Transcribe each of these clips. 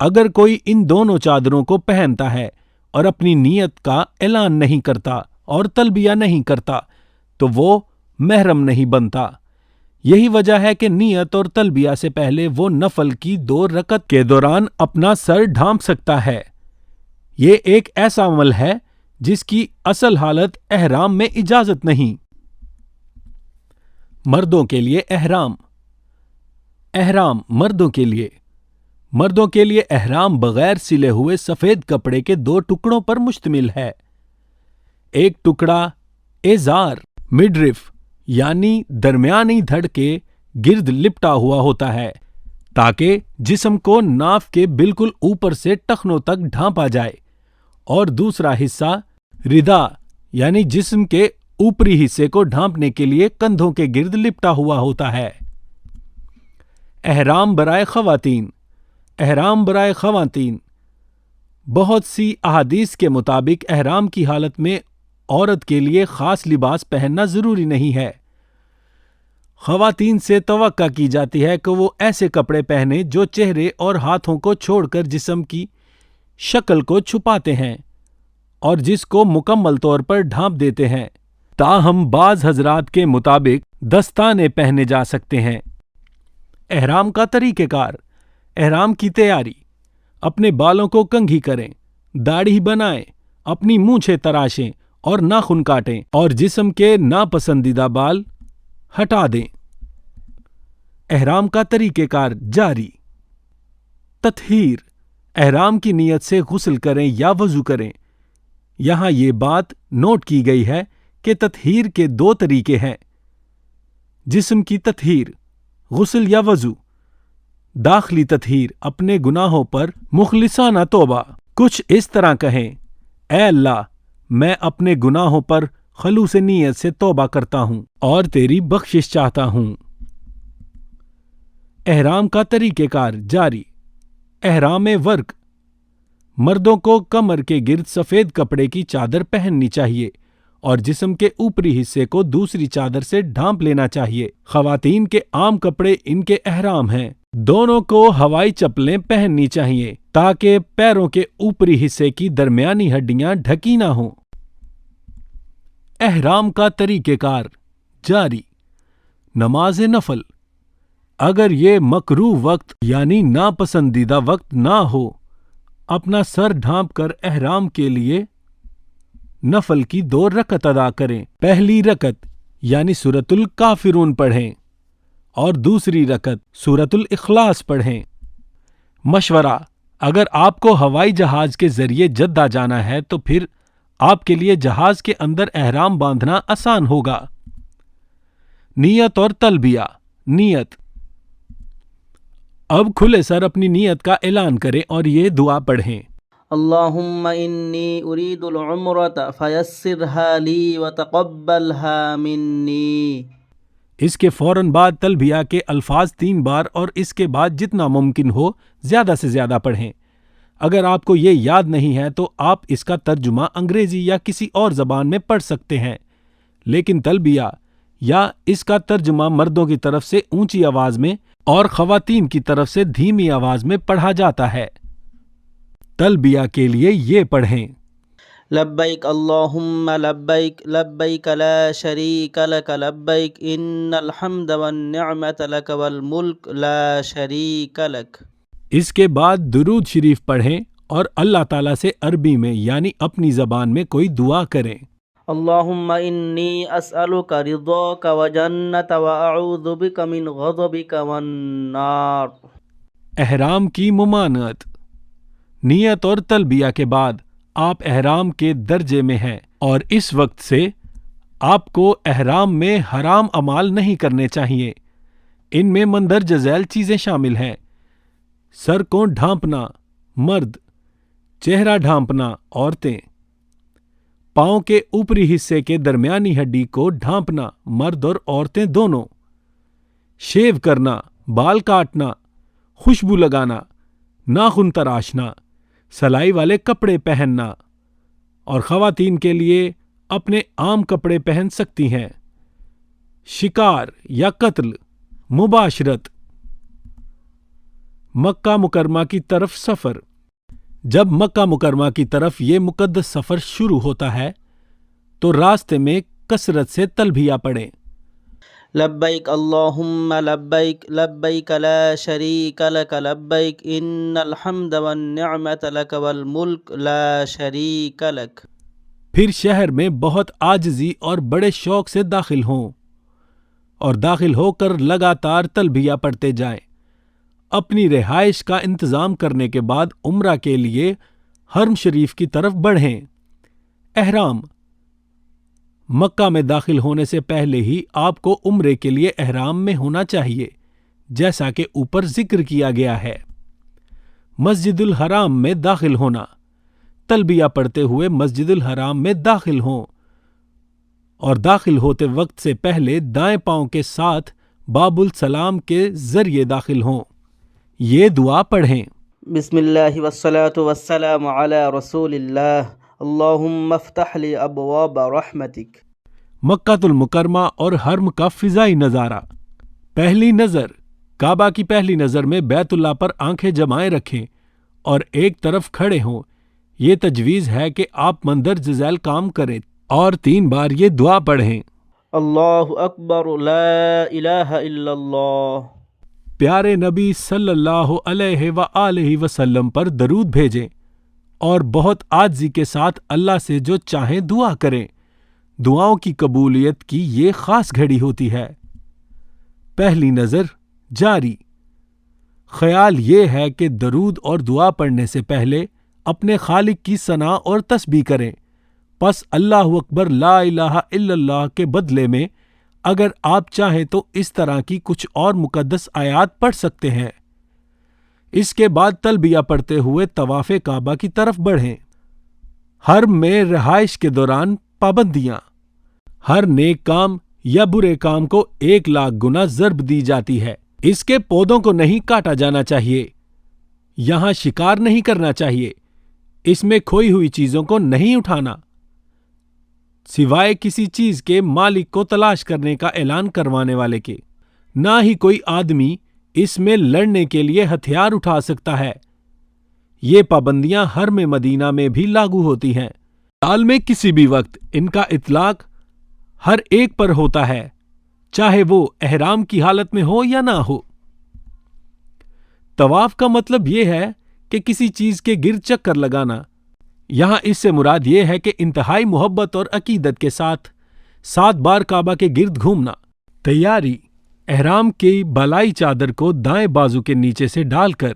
اگر کوئی ان دونوں چادروں کو پہنتا ہے اور اپنی نیت کا اعلان نہیں کرتا اور تلبیہ نہیں کرتا تو وہ محرم نہیں بنتا۔ یہی وجہ ہے کہ نیت اور تلبیہ سے پہلے وہ نفل کی 2 رکعت کے دوران اپنا سر ڈھانپ سکتا ہے۔ یہ ایک ایسا عمل ہے جس کی اصل حالت احرام میں اجازت نہیں۔ مردوں کے لیے احرام مردوں کے لیے احرام بغیر سلے ہوئے سفید کپڑے کے 2 ٹکڑوں پر مشتمل ہے۔ ایک ٹکڑا ازار مڈرف یعنی درمیانی دھڑ کے گرد لپٹا ہوا ہوتا ہے تاکہ جسم کو ناف کے بالکل اوپر سے ٹخنوں تک ڈھانپا جائے، اور دوسرا حصہ ردا یعنی جسم کے اوپری حصے کو ڈھانپنے کے لیے کندھوں کے گرد لپٹا ہوا ہوتا ہے۔ احرام برائے خواتین بہت سی احادیث کے مطابق احرام کی حالت میں عورت کے لیے خاص لباس پہننا ضروری نہیں ہے۔ خواتین سے توقع کی جاتی ہے کہ وہ ایسے کپڑے پہنیں جو چہرے اور ہاتھوں کو چھوڑ کر جسم کی شکل کو چھپاتے ہیں اور جس کو مکمل طور پر ڈھانپ دیتے ہیں۔ تاہم بعض حضرات کے مطابق دستانے پہنے جا سکتے ہیں۔ احرام کا طریقہ کار: احرام کی تیاری: اپنے بالوں کو کنگھی کریں، داڑھی بنائیں، اپنی مونچھیں تراشیں اور ناخن کاٹیں اور جسم کے ناپسندیدہ بال ہٹا دیں۔ احرام کا طریقہ کار جاری: تطہیر: احرام کی نیت سے غسل کریں یا وضو کریں۔ یہاں یہ بات نوٹ کی گئی ہے کہ تطہیر کے 2 طریقے ہیں: جسم کی تطہیر غسل یا وضو، داخلی تطہیر اپنے گناہوں پر مخلصانہ توبہ، کچھ اس طرح کہیں: اے اللہ، میں اپنے گناہوں پر خلوص نیت سے توبہ کرتا ہوں اور تیری بخشش چاہتا ہوں۔ احرام کا طریقہ کار جاری: احرام ورک: مردوں کو کمر کے گرد سفید کپڑے کی چادر پہننی چاہیے اور جسم کے اوپری حصے کو دوسری چادر سے ڈھانپ لینا چاہیے۔ خواتین کے عام کپڑے ان کے احرام ہیں۔ دونوں کو ہوائی چپلیں پہننی چاہیے تاکہ پیروں کے اوپری حصے کی درمیانی ہڈیاں ڈھکی نہ ہوں۔ احرام کا طریقہ کار جاری: نماز نفل: اگر یہ مکروہ وقت یعنی ناپسندیدہ وقت نہ ہو، اپنا سر ڈھانپ کر احرام کے لیے نفل کی 2 رکعت ادا کریں۔ پہلی رکعت یعنی سورۃ الکافرون پڑھیں اور دوسری رکعت سورۃ الاخلاص پڑھیں۔ مشورہ: اگر آپ کو ہوائی جہاز کے ذریعے جدہ جانا ہے تو پھر آپ کے لیے جہاز کے اندر احرام باندھنا آسان ہوگا۔ نیت اور تلبیہ: نیت: اب کھلے سر اپنی نیت کا اعلان کریں اور یہ دعا پڑھیں: اللہم انی ارید العمرۃ فیسرها لی وتقبلها منی۔ اس کے فوراً بعد تلبیہ کے الفاظ 3 بار اور اس کے بعد جتنا ممکن ہو زیادہ سے زیادہ پڑھیں۔ اگر آپ کو یہ یاد نہیں ہے تو آپ اس کا ترجمہ انگریزی یا کسی اور زبان میں پڑھ سکتے ہیں، لیکن تلبیہ یا اس کا ترجمہ مردوں کی طرف سے اونچی آواز میں اور خواتین کی طرف سے دھیمی آواز میں پڑھا جاتا ہے۔ تلبیہ کے لیے یہ پڑھیں: لبیک اللہم لبیک لبیک لا شریک لک لبیک ان الحمد والنعمت لک والملک لا شریک لک۔ اس کے بعد درود شریف پڑھیں اور اللہ تعالیٰ سے عربی میں یعنی اپنی زبان میں کوئی دعا کریں۔ اللہم انی اسألک رضاک وجنت واعوذ بک من غضبک والنار۔ احرام کی ممانعت: نیت اور تلبیہ کے بعد آپ احرام کے درجے میں ہیں اور اس وقت سے آپ کو احرام میں حرام اعمال نہیں کرنے چاہیے۔ ان میں مندرجہ ذیل چیزیں شامل ہیں: سر کو ڈھانپنا مرد، چہرہ ڈھانپنا عورتیں، پاؤں کے اوپری حصے کے درمیانی ہڈی کو ڈھانپنا مرد اور عورتیں دونوں، شیو کرنا، بال کاٹنا، خوشبو لگانا، ناخن تراشنا، سلائی والے کپڑے پہننا، اور خواتین کے لیے اپنے عام کپڑے پہن سکتی ہیں۔ شکار یا قتل، مباشرت، مکہ مکرمہ کی طرف سفر۔ جب مکہ مکرمہ کی طرف یہ مقدس سفر شروع ہوتا ہے تو راستے میں کثرت سے تلبیہ پڑھیں۔ لبیک اللہم لبیک لبیک لا شریک لک لبیک ان الحمد والنعمت لک والملک لا شریک لک۔ پھر شہر میں بہت عاجزی اور بڑے شوق سے داخل ہوں اور داخل ہو کر لگاتار تلبیہ پڑھتے جائیں۔ اپنی رہائش کا انتظام کرنے کے بعد عمرہ کے لیے حرم شریف کی طرف بڑھیں۔ احرام: مکہ میں داخل ہونے سے پہلے ہی آپ کو عمرے کے لیے احرام میں ہونا چاہیے، جیسا کہ اوپر ذکر کیا گیا ہے۔ مسجد الحرام میں داخل ہونا: تلبیہ پڑھتے ہوئے مسجد الحرام میں داخل ہوں اور داخل ہوتے وقت سے پہلے دائیں پاؤں کے ساتھ باب السلام کے ذریعے داخل ہوں۔ یہ دعا پڑھیں: بسم اللہ والصلاة والسلام علی رسول اللہ اللہم افتح لی ابواب رحمتک۔ مکہ المکرمہ اور حرم کا فضائی نظارہ۔ پہلی نظر: کعبہ کی پہلی نظر میں بیت اللہ پر آنکھیں جمائے رکھیں اور ایک طرف کھڑے ہوں۔ یہ تجویز ہے کہ آپ مندرجہ ذیل کام کریں اور 3 بار یہ دعا پڑھیں: اللہ اکبر لا الہ الا اللہ۔ پیارے نبی صلی اللہ علیہ وآلہ وسلم پر درود بھیجیں اور بہت عاجزی کے ساتھ اللہ سے جو چاہیں دعا کریں۔ دعاؤں کی قبولیت کی یہ خاص گھڑی ہوتی ہے۔ پہلی نظر جاری۔ خیال یہ ہے کہ درود اور دعا پڑھنے سے پہلے اپنے خالق کی ثنا اور تسبیح کریں، پس اللہ اکبر لا الہ الا اللہ کے بدلے میں اگر آپ چاہیں تو اس طرح کی کچھ اور مقدس آیات پڑھ سکتے ہیں۔ اس کے بعد تلبیہ پڑھتے ہوئے طواف کعبہ کی طرف بڑھیں۔ حرم میں رہائش کے دوران پابندیاں: ہر نیک کام یا برے کام کو 1,00,000 گنا ضرب دی جاتی ہے۔ اس کے پودوں کو نہیں کاٹا جانا چاہیے، یہاں شکار نہیں کرنا چاہیے، اس میں کھوئی ہوئی چیزوں کو نہیں اٹھانا، سوائے کسی چیز کے مالک کو تلاش کرنے کا اعلان کروانے والے کے۔ نہ ہی کوئی آدمی اس میں لڑنے کے لیے ہتھیار اٹھا سکتا ہے۔ یہ پابندیاں حرم مدینہ میں بھی لاگو ہوتی ہیں۔ سال میں کسی بھی وقت ان کا اطلاق ہر ایک پر ہوتا ہے، چاہے وہ احرام کی حالت میں ہو یا نہ ہو۔ طواف کا مطلب یہ ہے کہ کسی چیز کے گرد چکر لگانا۔ یہاں اس سے مراد یہ ہے کہ انتہائی محبت اور عقیدت کے ساتھ 7 بار کعبہ کے گرد گھومنا۔ تیاری: احرام کی بالائی چادر کو دائیں بازو کے نیچے سے ڈال کر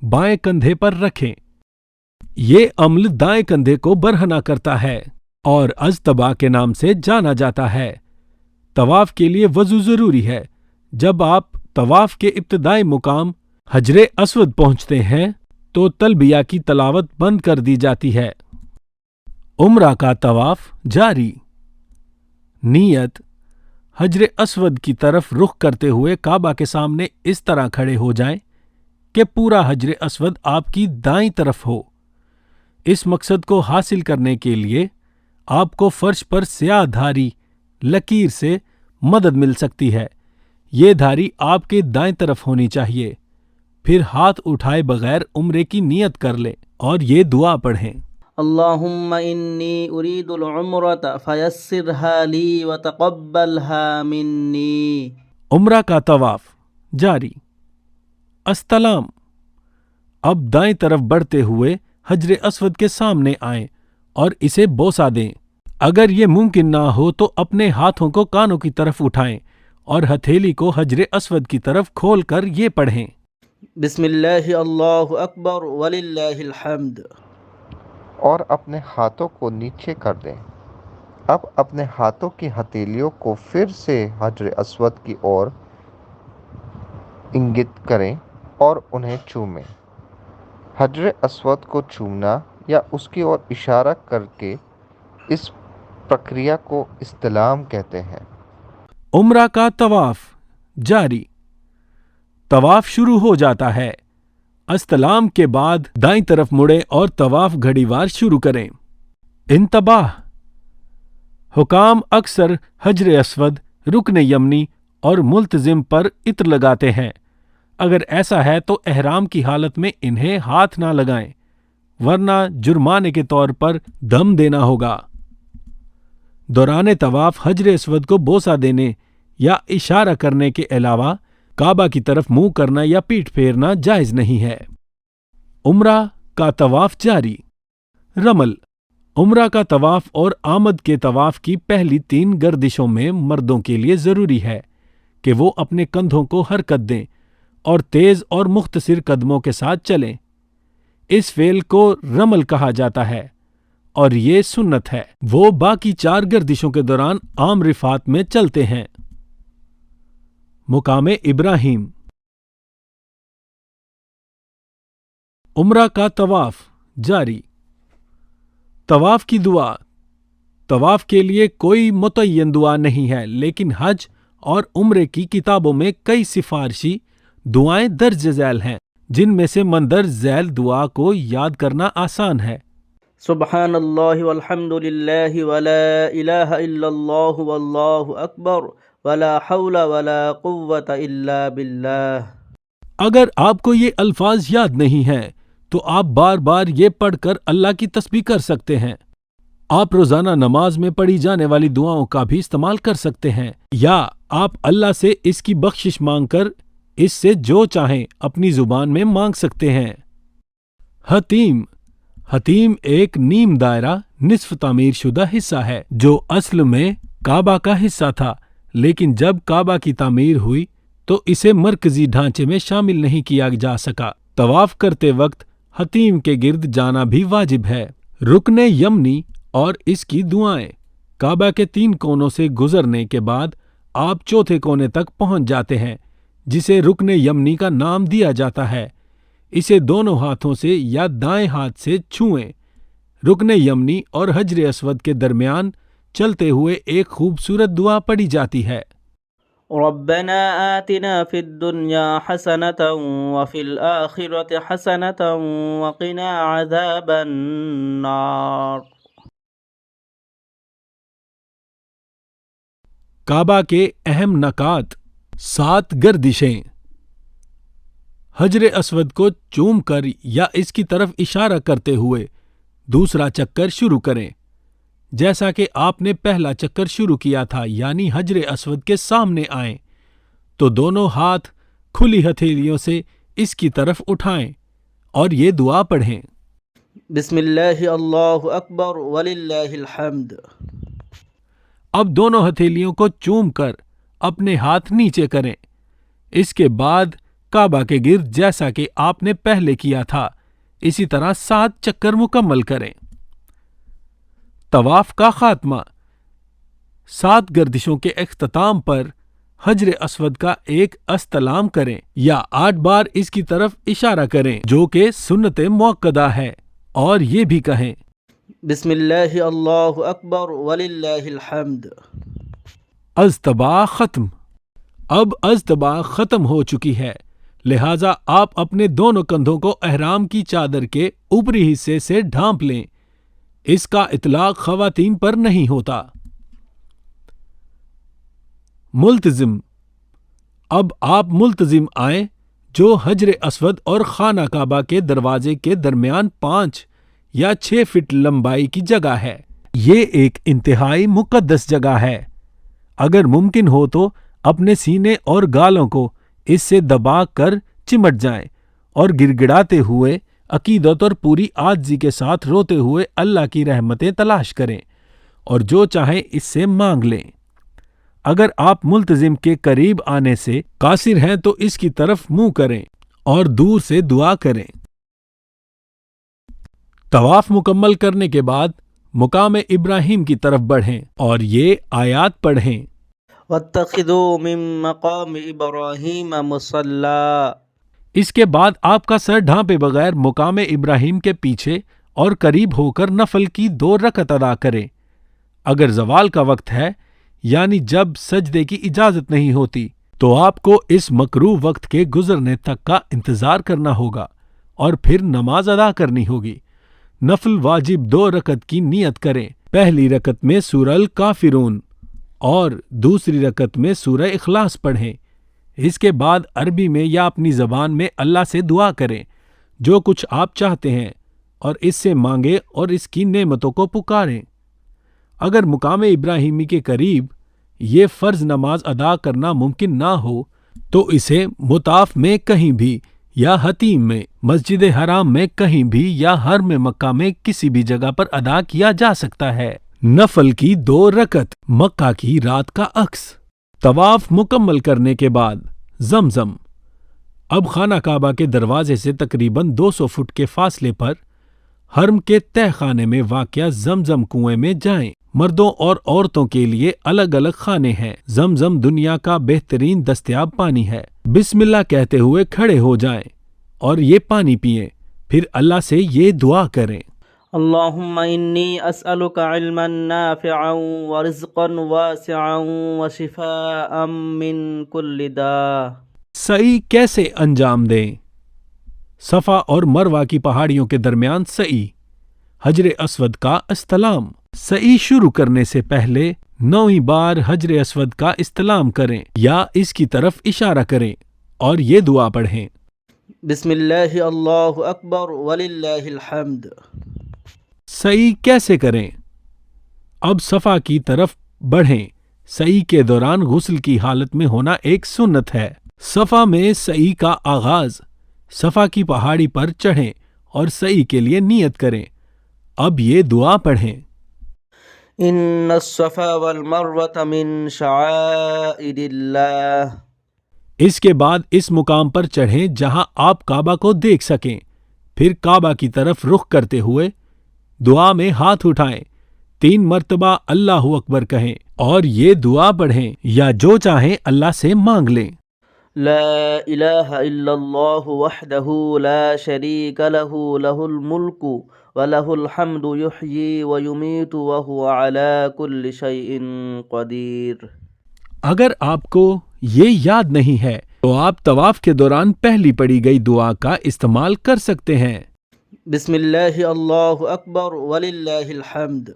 بائیں کندھے پر رکھیں۔ یہ عمل دائیں کندھے کو برہنہ کرتا ہے اور اجتبا کے نام سے جانا جاتا ہے۔ طواف کے لیے وضو ضروری ہے۔ جب آپ طواف کے ابتدائی مقام حجر اسود پہنچتے ہیں تو تلبیہ کی تلاوت بند کر دی جاتی ہے۔ عمرہ کا طواف جاری۔ نیت: حجر اسود کی طرف رخ کرتے ہوئے کعبہ کے سامنے اس طرح کھڑے ہو جائیں کہ پورا حجر اسود آپ کی دائیں طرف ہو۔ اس مقصد کو حاصل کرنے کے لیے آپ کو فرش پر سیاہ دھاری لکیر سے مدد مل سکتی ہے۔ یہ دھاری آپ کے دائیں طرف ہونی چاہیے۔ پھر ہاتھ اٹھائے بغیر عمرے کی نیت کر لیں اور یہ دعا پڑھیں: اللہم انی ارید العمرۃ فیسرھا لی وتقبلھا منی۔ عمرہ کا طواف جاری۔ استلام: اب دائیں طرف بڑھتے ہوئے حجر اسود کے سامنے آئیں اور اسے بوسہ دیں۔ اگر یہ ممکن نہ ہو تو اپنے ہاتھوں کو کانوں کی طرف اٹھائیں اور ہتھیلی کو حجر اسود کی طرف کھول کر یہ پڑھیں: بسم اللہ اللہ اکبر وللہ الحمد۔ اور اپنے ہاتھوں کو نیچے کر دیں۔ اب اپنے ہاتھوں کی ہتھیلیوں کو پھر سے حجر اسود کی اور انگت کریں اور انہیں چومیں۔ حجر اسود کو چومنا یا اس کی اور اشارہ کر کے اس پرکریا کو استلام کہتے ہیں۔ عمرہ کا طواف جاری۔ طواف شروع ہو جاتا ہے۔ استلام کے بعد دائیں طرف مڑیں اور طواف گھڑی وار شروع کریں۔ انتباہ: حکام اکثر حجر اسود، رکن یمنی اور ملتزم پر عطر لگاتے ہیں۔ اگر ایسا ہے تو احرام کی حالت میں انہیں ہاتھ نہ لگائیں، ورنہ جرمانے کے طور پر دم دینا ہوگا۔ دوران طواف حجر اسود کو بوسہ دینے یا اشارہ کرنے کے علاوہ کعبہ کی طرف منہ کرنا یا پیٹھ پھیرنا جائز نہیں ہے۔ عمرہ کا طواف جاری۔ رمل، عمرہ کا طواف اور آمد کے طواف کی پہلی 3 گردشوں میں مردوں کے لیے ضروری ہے کہ وہ اپنے کندھوں کو حرکت دیں اور تیز اور مختصر قدموں کے ساتھ چلیں۔ اس فعل کو رمل کہا جاتا ہے اور یہ سنت ہے۔ وہ باقی 4 گردشوں کے دوران عام رفات میں چلتے ہیں۔ مقام ابراہیم۔ عمرہ کا طواف جاری۔ طواف کی دعا۔ طواف کے لیے کوئی متعین دعا نہیں ہے، لیکن حج اور عمرے کی کتابوں میں کئی سفارشی دعائیں درج ذیل ہیں، جن میں سے مندرج ذیل دعا کو یاد کرنا آسان ہے۔ سبحان اللہ والحمد للہ ولا الہ الا اللہ واللہ اکبر ولا حول ولا قوة الا باللہ۔ اگر آپ کو یہ الفاظ یاد نہیں ہیں تو آپ بار بار یہ پڑھ کر اللہ کی تسبیح کر سکتے ہیں۔ آپ روزانہ نماز میں پڑھی جانے والی دعاؤں کا بھی استعمال کر سکتے ہیں، یا آپ اللہ سے اس کی بخشش مانگ کر اس سے جو چاہیں اپنی زبان میں مانگ سکتے ہیں۔ حتیم۔ حتیم ایک نیم دائرہ نصف تعمیر شدہ حصہ ہے جو اصل میں کعبہ کا حصہ تھا، لیکن جب کعبہ کی تعمیر ہوئی تو اسے مرکزی ڈھانچے میں شامل نہیں کیا جا سکا۔ طواف کرتے وقت حتیم کے گرد جانا بھی واجب ہے۔ رکن یمنی اور اس کی دعائیں۔ کعبہ کے 3 کونوں سے گزرنے کے بعد آپ چوتھے کونے تک پہنچ جاتے ہیں، جسے رکن یمنی کا نام دیا جاتا ہے۔ اسے دونوں ہاتھوں سے یا دائیں ہاتھ سے چھوئیں۔ رکن یمنی اور حجر اسود کے درمیان چلتے ہوئے ایک خوبصورت دعا پڑھی جاتی ہے۔ ربنا آتنا فی الدنیا حسنة وفی الآخرة حسنة وقنا عذاب النار۔ کعبہ کے اہم نکات۔ 7 گردشیں۔ حجر اسود کو چوم کر یا اس کی طرف اشارہ کرتے ہوئے دوسرا چکر شروع کریں، جیسا کہ آپ نے پہلا چکر شروع کیا تھا، یعنی حجر اسود کے سامنے آئیں تو دونوں ہاتھ کھلی ہتھیلیوں سے اس کی طرف اٹھائیں اور یہ دعا پڑھیں۔ بسم اللہ اللہ اکبر وللہ الحمد۔ اب دونوں ہتھیلیوں کو چوم کر اپنے ہاتھ نیچے کریں۔ اس کے بعد کعبہ کے گرد جیسا کہ آپ نے پہلے کیا تھا اسی طرح 7 چکر مکمل کریں۔ طواف کا خاتمہ۔ 7 گردشوں کے اختتام پر حجر اسود کا ایک استلام کریں یا 8 بار اس کی طرف اشارہ کریں، جو کہ سنت مؤکدہ ہے، اور یہ بھی کہیں بسم اللہ اللہ اکبر وللہ الحمد۔ اجتباء ختم۔ اب اجتباء ختم ہو چکی ہے، لہٰذا آپ اپنے دونوں کندھوں کو احرام کی چادر کے اوپری حصے سے ڈھانپ لیں۔ اس کا اطلاق خواتین پر نہیں ہوتا۔ ملتزم۔ اب آپ ملتزم آئیں، جو حجر اسود اور خانہ کعبہ کے دروازے کے درمیان 5 یا 6 فٹ لمبائی کی جگہ ہے۔ یہ ایک انتہائی مقدس جگہ ہے۔ اگر ممکن ہو تو اپنے سینے اور گالوں کو اس سے دبا کر چمٹ جائیں اور گڑگڑاتے ہوئے عقیدت اور پوری عاجزی کے ساتھ روتے ہوئے اللہ کی رحمتیں تلاش کریں اور جو چاہیں اس سے مانگ لیں۔ اگر آپ ملتزم کے قریب آنے سے قاصر ہیں تو اس کی طرف منہ کریں اور دور سے دعا کریں۔ طواف مکمل کرنے کے بعد مقام ابراہیم کی طرف بڑھیں اور یہ آیات پڑھیں۔ واتخذوا من مقام ابراہیم مصلی۔ اس کے بعد آپ کا سر ڈھانپے بغیر مقام ابراہیم کے پیچھے اور قریب ہو کر نفل کی 2 رکعت ادا کریں۔ اگر زوال کا وقت ہے، یعنی جب سجدے کی اجازت نہیں ہوتی، تو آپ کو اس مکروہ وقت کے گزرنے تک کا انتظار کرنا ہوگا اور پھر نماز ادا کرنی ہوگی۔ نفل واجب 2 رکعت کی نیت کریں۔ پہلی رکعت میں سورہ الکافرون اور دوسری رکعت میں سورہ اخلاص پڑھیں۔ اس کے بعد عربی میں یا اپنی زبان میں اللہ سے دعا کریں جو کچھ آپ چاہتے ہیں اور اس سے مانگیں اور اس کی نعمتوں کو پکاریں۔ اگر مقام ابراہیمی کے قریب یہ فرض نماز ادا کرنا ممکن نہ ہو تو اسے مطاف میں کہیں بھی یا حتیم میں، مسجد حرام میں کہیں بھی یا حرم مکہ میں کسی بھی جگہ پر ادا کیا جا سکتا ہے۔ نفل کی 2 رکعت، مکہ کی رات کا عکس۔ طواف مکمل کرنے کے بعد زمزم۔ اب خانہ کعبہ کے دروازے سے تقریباً 200 فٹ کے فاصلے پر حرم کے تہ خانے میں واقع زمزم کنویں میں جائیں۔ مردوں اور عورتوں کے لیے الگ الگ خانے ہیں۔ زمزم دنیا کا بہترین دستیاب پانی ہے۔ بسم اللہ کہتے ہوئے کھڑے ہو جائیں اور یہ پانی پئیں، پھر اللہ سے یہ دعا کریں: اللهم إني أسألك علما نافعا ورزقا واسعا وشفاء من كل داء۔ سعی کیسے انجام دیں؟ صفا اور مروہ کی پہاڑیوں کے درمیان سعی، حجر اسود کا استلام۔ سعی شروع کرنے سے پہلے 9 بار حجر اسود کا استلام کریں یا اس کی طرف اشارہ کریں اور یہ دعا پڑھیں: بسم اللہ اللہ اکبر وللہ الحمد۔ سعی کیسے کریں؟ اب صفا کی طرف بڑھیں۔ سعی کے دوران غسل کی حالت میں ہونا ایک سنت ہے۔ صفا میں سعی کا آغاز، صفا کی پہاڑی پر چڑھیں اور سعی کے لیے نیت کریں۔ اب یہ دعا پڑھیں: ان الصفا والمروة من شعائر اللہ۔ اس کے بعد اس مقام پر چڑھیں جہاں آپ کعبہ کو دیکھ سکیں، پھر کعبہ کی طرف رخ کرتے ہوئے دعا میں ہاتھ اٹھائیں، 3 مرتبہ اللہ اکبر کہیں اور یہ دعا پڑھیں یا جو چاہیں اللہ سے مانگ لیں: لا الہ الا اللہ وحدہ لا شریک لہ لہ الملک ولہ الحمد یحیی ویمیت وہو علی کل شیء قدیر۔ اگر آپ کو یہ یاد نہیں ہے تو آپ طواف کے دوران پہلی پڑھی گئی دعا کا استعمال کر سکتے ہیں: بسم اللہ اللہ اکبر وللہ الحمد۔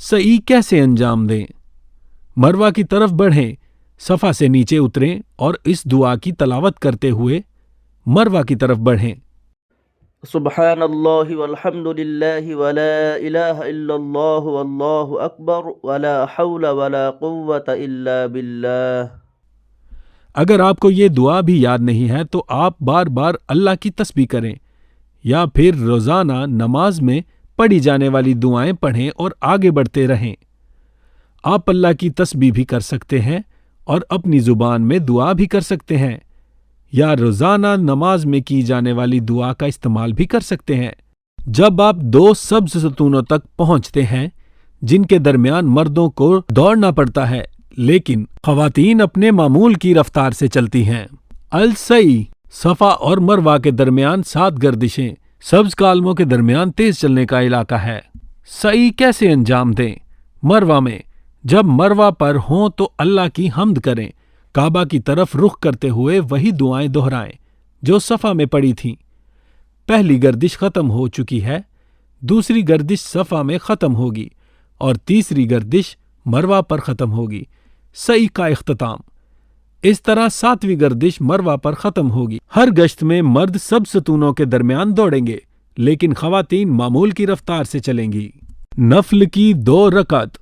سعی کیسے انجام دیں؟ مروہ کی طرف بڑھیں، صفا سے نیچے اتریں اور اس دعا کی تلاوت کرتے ہوئے مروہ کی طرف بڑھیں: سبحان اللہ والحمد للہ ولا الہ الا اللہ واللہ اکبر ولا حول ولا قوة الا باللہ۔ اگر آپ کو یہ دعا بھی یاد نہیں ہے تو آپ بار بار اللہ کی تسبیح کریں یا پھر روزانہ نماز میں پڑھی جانے والی دعائیں پڑھیں اور آگے بڑھتے رہیں۔ آپ اللہ کی تسبیح بھی کر سکتے ہیں اور اپنی زبان میں دعا بھی کر سکتے ہیں یا روزانہ نماز میں کی جانے والی دعا کا استعمال بھی کر سکتے ہیں۔ جب آپ 2 سبز ستونوں تک پہنچتے ہیں جن کے درمیان مردوں کو دوڑنا پڑتا ہے لیکن خواتین اپنے معمول کی رفتار سے چلتی ہیں۔ السعی، صفا اور مروہ کے درمیان 7 گردشیں، سبز کالموں کے درمیان تیز چلنے کا علاقہ ہے۔ سعی کیسے انجام دیں؟ مروہ میں جب مروہ پر ہوں تو اللہ کی حمد کریں، کعبہ کی طرف رخ کرتے ہوئے وہی دعائیں دہرائیں جو صفا میں پڑھی تھیں۔ پہلی گردش ختم ہو چکی ہے، دوسری گردش صفا میں ختم ہوگی اور تیسری گردش مروہ پر ختم ہوگی۔ سعی کا اختتام، اس طرح 7ویں گردش مروہ پر ختم ہوگی۔ ہر گشت میں مرد سب ستونوں کے درمیان دوڑیں گے لیکن خواتین معمول کی رفتار سے چلیں گی۔ نفل کی 2 رکعت،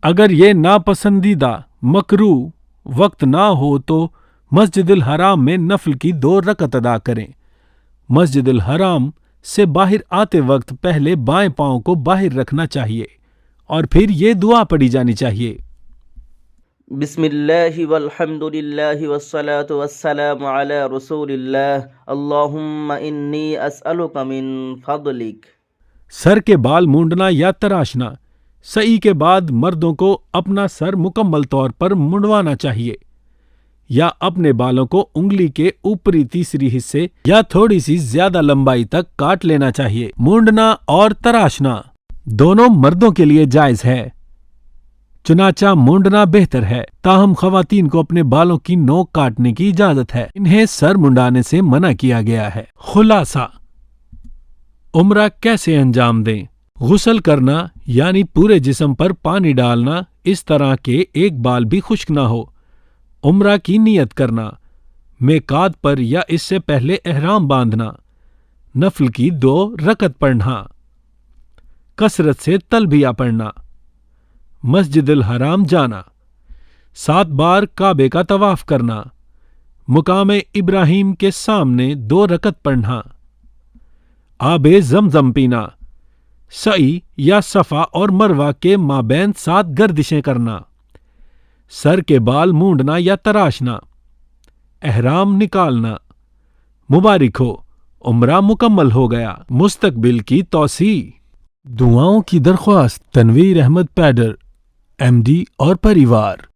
اگر یہ ناپسندیدہ مکروہ وقت نہ ہو تو مسجد الحرام میں نفل کی 2 رکعت ادا کریں۔ مسجد الحرام سے باہر آتے وقت پہلے بائیں پاؤں کو باہر رکھنا چاہیے اور پھر یہ دعا پڑھی جانی چاہیے: بسم اللہ والحمد للہ والصلاة والسلام علی رسول اللہ اللہم انی اسألک من فضلک۔ سر کے بال مونڈنا یا تراشنا، سعی کے بعد مردوں کو اپنا سر مکمل طور پر منڈوانا چاہیے یا اپنے بالوں کو انگلی کے اوپری تیسری حصے یا تھوڑی سی زیادہ لمبائی تک کاٹ لینا چاہیے۔ مونڈنا اور تراشنا دونوں مردوں کے لیے جائز ہے، چنانچہ مونڈنا بہتر ہے، تاہم خواتین کو اپنے بالوں کی نوک کاٹنے کی اجازت ہے، انہیں سر منڈانے سے منع کیا گیا ہے۔ خلاصہ، عمرہ کیسے انجام دیں؟ غسل کرنا یعنی پورے جسم پر پانی ڈالنا اس طرح کہ ایک بال بھی خشک نہ ہو عمرہ کی نیت کرنا، میقات پر یا اس سے پہلے احرام باندھنا، نفل کی 2 رکعت پڑھنا، کثرت سے تلبیہ پڑھنا، مسجد الحرام جانا، 7 بار کعبے کا طواف کرنا، مقام ابراہیم کے سامنے 2 رکعت پڑھنا، آب زمزم پینا، سعی یا صفا اور مروہ کے مابین 7 گردشیں کرنا، سر کے بال مونڈنا یا تراشنا، احرام نکالنا۔ مبارک ہو، عمرہ مکمل ہو گیا۔ مستقبل کی توسیع۔ دعاؤں کی درخواست، تنویر احمد پیڈر، ایم ڈی اور پریوار۔